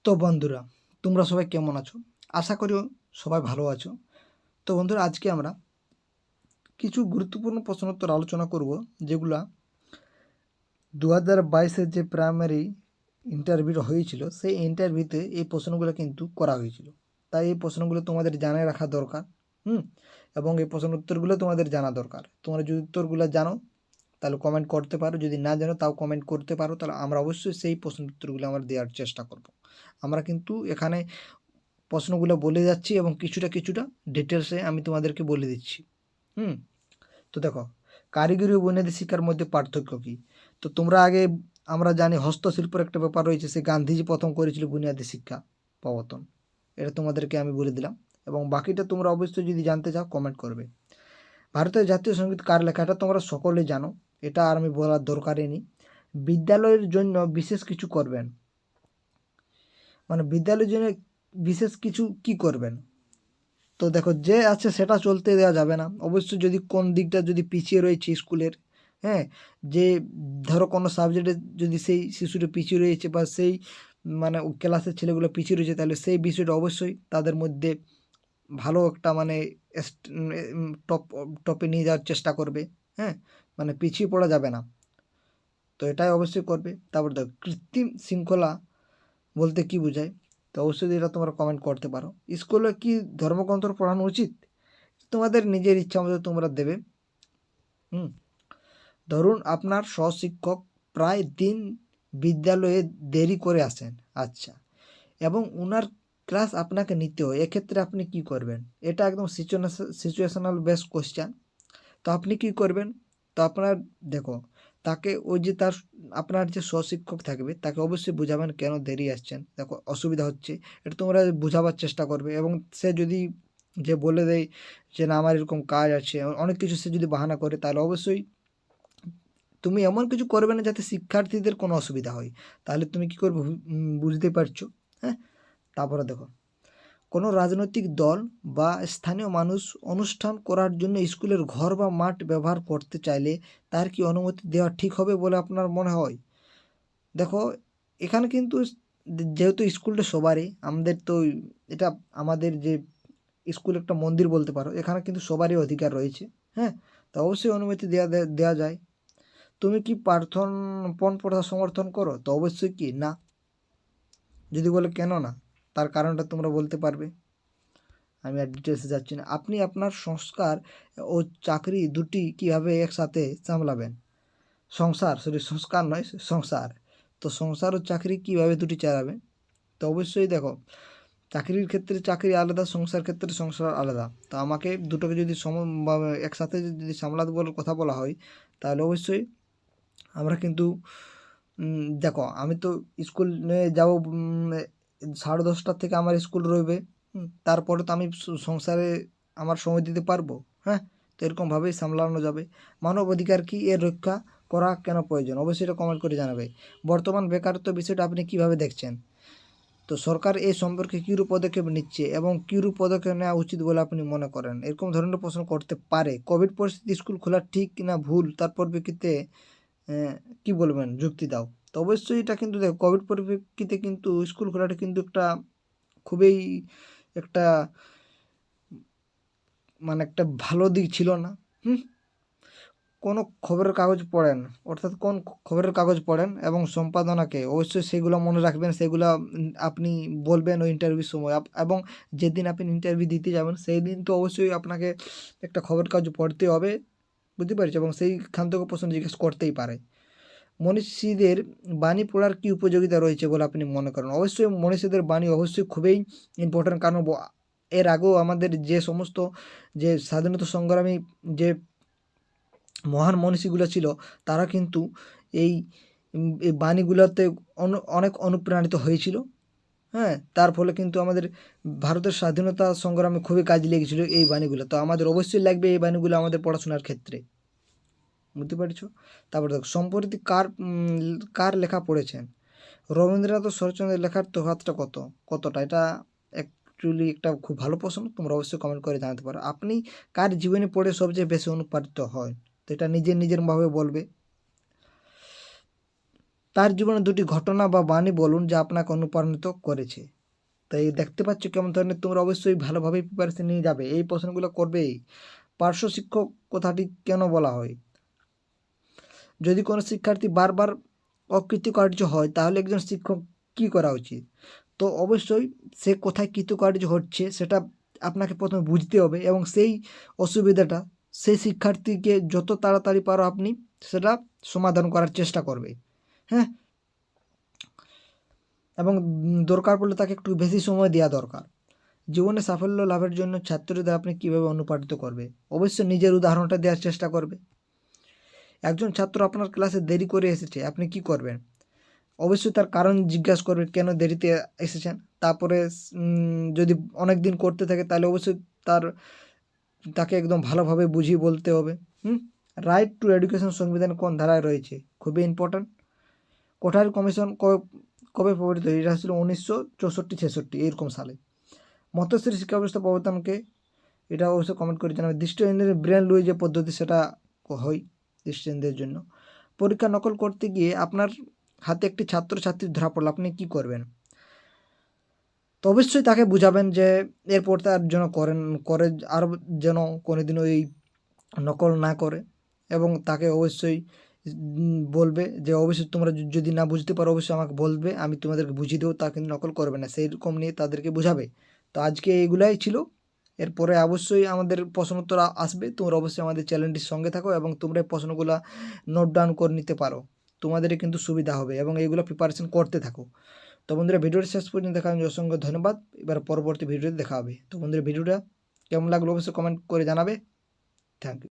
তো বন্ধুরা, তোমরা সবাই কেমন আছো? আশা করি সবাই ভালো আছো। তো বন্ধুরা, আজকে আমরা কিছু গুরুত্বপূর্ণ প্রশ্নোত্তর আলোচনা করব, যেগুলা 2022-এর যে প্রাইমারি ইন্টারভিউ হয়েছিল, সেই ইন্টারভিউতে এই প্রশ্নগুলো কিন্তু করা হয়েছিল। তাই এই প্রশ্নগুলো তোমাদের জানা রাখা দরকার। এবং এই প্রশ্ন উত্তরগুলো তোমাদের জানা দরকার। তোমরা যদি উত্তরগুলো জানো তাহলে কমেন্ট করতে পারো, যদি না জানো তাও কমেন্ট করতে পারো। তাহলে আমরা অবশ্যই সেই প্রশ্ন উত্তরগুলো আমরা দেওয়ার চেষ্টা করব। আমরা কিন্তু এখানে প্রশ্নগুলো বলে যাচ্ছি এবং কিছুটা ডিটেলসে আমি তোমাদেরকে বলে দিচ্ছি। তো দেখো, কারিগরি ও বুনিয়াদী শিক্ষার মধ্যে পার্থক্য কী? তো তোমরা আগে, আমরা জানি হস্তশিল্পের একটা ব্যাপার রয়েছে, সে গান্ধীজি প্রথম করেছিল বুনিয়াদী শিক্ষা প্রবর্তন। এটা তোমাদেরকে আমি বলে দিলাম, এবং বাকিটা তোমরা অবশ্যই যদি জানতে চাও কমেন্ট করবে। ভারতের জাতীয় সঙ্গীত কার লেখা? এটা তোমরা সকলে জানো, এটা আর আমি বলার দরকারই নেই। বিদ্যালয়ের জন্য বিশেষ কিছু করবেন, মানে বিদ্যালয়ের জন্য বিশেষ কিছু কি করবেন? তো দেখো, যে আছে সেটা চলতে দেওয়া যাবে না। অবশ্যই যদি কোন দিকটা যদি পিছিয়ে রয়েছে স্কুলের, হ্যাঁ, যে ধরো কোনো সাবজেক্টে যদি সেই শিশুটা পিছিয়ে রয়েছে বা সেই মানে ক্লাসের ছেলেগুলো পিছিয়ে রয়েছে, তাহলে সেই বিষয়টা অবশ্যই তাদের মধ্যে ভালো একটা মানে টপে নিয়ে যাওয়ার চেষ্টা করবে। হ্যাঁ, মানে পিছিয়ে পড়া যাবে না, তো এটাই অবশ্যই করবে। তারপর দেখো, কৃত্রিম শৃঙ্খলা বলতে কি বোঝায়? তো অবশ্যই এটা তোমরা কমেন্ট করতে পারো। স্কুলে কি ধর্মগ্রন্থ পড়ানো উচিত? তোমাদের নিজের ইচ্ছা মতো তোমরা দেবে। ধরুন আপনার সহশিক্ষক প্রায় দিন বিদ্যালয়ে দেরি করে আসেন, আচ্ছা, এবং ওনার ক্লাস আপনাকে নিতে হয়, এক্ষেত্রে আপনি কি করবেন? এটা একদম সিচুয়েশনাল বেস কোশ্চেন। তো আপনি কি করবেন? তো আপনার দেখো, তাকে ওই যে তার আপনার যে সহশিক্ষক থাকবে তাকে অবশ্যই বোঝাবেন কেন দেরি আসছেন, দেখো অসুবিধা হচ্ছে, এটা তোমরা বোঝাবার চেষ্টা করবে। এবং সে যদি যে বলে দেয় যে না আমার এরকম কাজ আছে, অনেক কিছু সে যদি বাহানা করে, তাহলে অবশ্যই তুমি এমন কিছু করবে না যাতে শিক্ষার্থীদের কোনো অসুবিধা হয়। তাহলে তুমি কী করবে বুঝতে পারছো? হ্যাঁ, তারপরে দেখো, কোনো রাজনৈতিক দল বা স্থানীয় মানুষ অনুষ্ঠান করার জন্য স্কুলের ঘর বা মাঠ ব্যবহার করতে চাইলে তার কি অনুমতি দেওয়া ঠিক হবে বলে আপনার মনে হয়? দেখো, এখানে কিন্তু যেহেতু স্কুলটা সবারই, আমাদের তো এটা আমাদের যে স্কুল একটা মন্দির বলতে পারো, এখানে কিন্তু সবারই অধিকার রয়েছে। হ্যাঁ, তো অবশ্যই অনুমতি দেওয়া যায়। তুমি কি পণ প্রথা সমর্থন করো? তো অবশ্যই কি না। যদি বলে কেন না, তার কারণটা তোমরা বলতে পারবে। আমি আর ডিটেলসে যাচ্ছি না। আপনি আপনার সংস্কার ও চাকরি দুটি কীভাবে একসাথে সামলাবেন? সংস্কার নয়, সংসার। তো সংসার ও চাকরি কীভাবে দুটি চালাবেন? তো অবশ্যই দেখো, চাকরির ক্ষেত্রে চাকরি আলাদা, সংসার ক্ষেত্রে সংসার আলাদা। তো আমাকে দুটোকে যদি একসাথে যদি সামলাতে বলার কথা বলা হয়, তাহলে অবশ্যই আমরা কিন্তু দেখো, আমি তো স্কুলে যাব 10:30 থেকে আমার স্কুল রইবে। তারপরে তো আমি সংসারে আমার সময় দিতে পারবো। হ্যাঁ, তো এরকমভাবেই সামলানো যাবে। মানব অধিকার কি, এর রক্ষা করা কেন প্রয়োজন? অবশ্যই এটা কমেন্ট করে জানাবে। বর্তমান বেকারত্ব বিষয়টা আপনি কীভাবে দেখছেন? তো সরকার এই সম্পর্কে কীরূপ পদক্ষেপ নিচ্ছে এবং কীরূপ পদক্ষেপ নেওয়া উচিত বলে আপনি মনে করেন? এরকম ধরনের প্রশ্ন করতে পারে। কোভিড পরিস্থিতি স্কুল খোলা ঠিক না ভুল, তার পরিপ্রেক্ষিতে কী বলবেন? যুক্তি দাও। তো অবশ্যই এটা কিন্তু দেখো, কোভিড পরিপ্রেক্ষিতে কিন্তু স্কুল খোলাটা কিন্তু একটা খুবই একটা মানে একটা ভালো দিক ছিল না। কোনো খবরের কাগজ পড়েন, অর্থাৎ কোন খবরের কাগজ পড়েন এবং সম্পাদনাকে অবশ্যই সেগুলো মনে রাখবেন, সেগুলো আপনি বলবেন ওই ইন্টারভিউর সময়। এবং যেদিন আপনি ইন্টারভিউ দিতে যাবেন সেই দিন তো অবশ্যই আপনাকে একটা খবরের কাগজ পড়তে হবে, বুঝতে পারছো? এবং সেইখান থেকে প্রশ্ন জিজ্ঞেস করতেই পারে। মনীষীদের বাণী পড়ার কী উপযোগিতা রয়েছে বলে আপনি মনে করেন? অবশ্যই মনীষীদের বাণী অবশ্যই খুবই ইম্পর্ট্যান্ট, কারণ এর আগেও আমাদের যে সমস্ত যে স্বাধীনতা সংগ্রামী যে মহান মনীষীগুলো ছিল, তারা কিন্তু এই এই বাণীগুলোতে অনেক অনুপ্রাণিত হয়েছিল। হ্যাঁ, তার ফলে কিন্তু আমাদের ভারতের স্বাধীনতা সংগ্রামে খুবই কাজে লেগেছিল এই বাণীগুলো। তো আমাদের অবশ্যই লাগবে এই বাণীগুলো আমাদের পড়াশোনার ক্ষেত্রে, বুঝতে পারছো? তারপর দেখো, সম্প্রতি কার লেখা পড়েছেন? রবীন্দ্রনাথ ও শরৎচন্দ্রের লেখার তফাৎটা কতটা? এটা অ্যাকচুয়ালি একটা খুব ভালো প্রশ্ন, তোমরা অবশ্যই কমেন্ট করে জানাতে পারো। আপনি কার জীবনী পড়ে সবচেয়ে বেশি অনুপ্রাণিত হয়? তো এটা নিজের ভাবে বলবে। তার জীবনে 2টি ঘটনা বা বাণী বলুন যা আপনাকে অনুপ্রাণিত করেছে। তাই দেখতে পাচ্ছ কেমন ধরনের, তোমরা অবশ্যই ভালোভাবে প্রিপারেশন নিয়ে যাবে, এই প্রশ্নগুলো করবেই। পার্শ্ব শিক্ষক কথাটি কেন বলা হয়? যদি কোনো শিক্ষার্থী বারবার অকৃতকার্য হয় তাহলে একজন শিক্ষক কী করা উচিত? তো অবশ্যই সে কোথায় কৃতকার্য হচ্ছে সেটা আপনাকে প্রথমে বুঝতে হবে এবং সেই অসুবিধাটা সেই শিক্ষার্থীকে যত তাড়াতাড়ি পারো আপনি সেটা সমাধান করার চেষ্টা করবে, হ্যাঁ। এবং দরকার পড়লে তাকে একটু বেশি সময় দেওয়া দরকার। জীবনে সাফল্য লাভের জন্য ছাত্রদের আপনি কীভাবে অনুপ্রাণিত করবে? অবশ্যই নিজের উদাহরণটা দেওয়ার চেষ্টা করবে। একজন ছাত্র আপনার ক্লাসে দেরি করে এসেছে, আপনি কি করবেন? অবশ্যই তার কারণ জিজ্ঞাসা করবে কেন দেরিতে এসেছেন। তারপরে যদি অনেক দিন করতে থাকে তাহলে অবশ্যই তাকে একদম ভালোভাবে বুঝিয়ে বলতে হবে। রাইট টু এডুকেশন সংবিধান কোন ধারায় রয়েছে? খুবই ইম্পর্ট্যান্ট। কোঠারি কমিশন কবে প্রবর্তিত? এটা ছিল 1964-66 এইরকম সালে। মতশ্রী শিক্ষা ব্যবস্থা প্রবর্তনকে, এটা অবশ্যই কমেন্ট করে জানাবে। দৃষ্টিহীনদের ব্রেন লুই যে পদ্ধতি সেটা হয় দৃষ্টিহীনদের জন্য। পরীক্ষা নকল করতে গিয়ে আপনার হাতে একটি ছাত্রছাত্রী ধরা পড়লো, আপনি কি করবেন? তো অবশ্যই তাকে বুঝাবেন যে এরপর তার যেন করে আরও যেন কোনোদিন ওই নকল না করে, এবং তাকে অবশ্যই বলবে যে অবশ্যই তোমরা যদি না বুঝতে পারো অবশ্যই আমাকে বলবে, আমি তোমাদেরকে বুঝিয়ে দেবো, তা কিন্তু নকল করবে না, সেই রকম নিয়ে তাদেরকে বোঝাবে। তো আজকে এগুলাই ছিল। এরপরে অবশ্যই আমাদের প্রশ্ন উত্তর আসবে, তোমরা অবশ্যই আমাদের চ্যানেলটির সঙ্গে থাকো এবং তোমরা এই প্রশ্নগুলো নোট ডাউন করে নিতে পারো, তোমাদেরই কিন্তু সুবিধা হবে এবং এইগুলো প্রিপারেশন করতে থাকো। তো বন্ধুরা ভিডিওটা শেষ পর্যন্ত দেখার জন্য অসংখ্য ধন্যবাদ। এবার পরবর্তী ভিডিওতে দেখা হবে। তো বন্ধুরা ভিডিওটা কেমন লাগলো অবশ্যই কমেন্ট করে জানাবে। Thank you.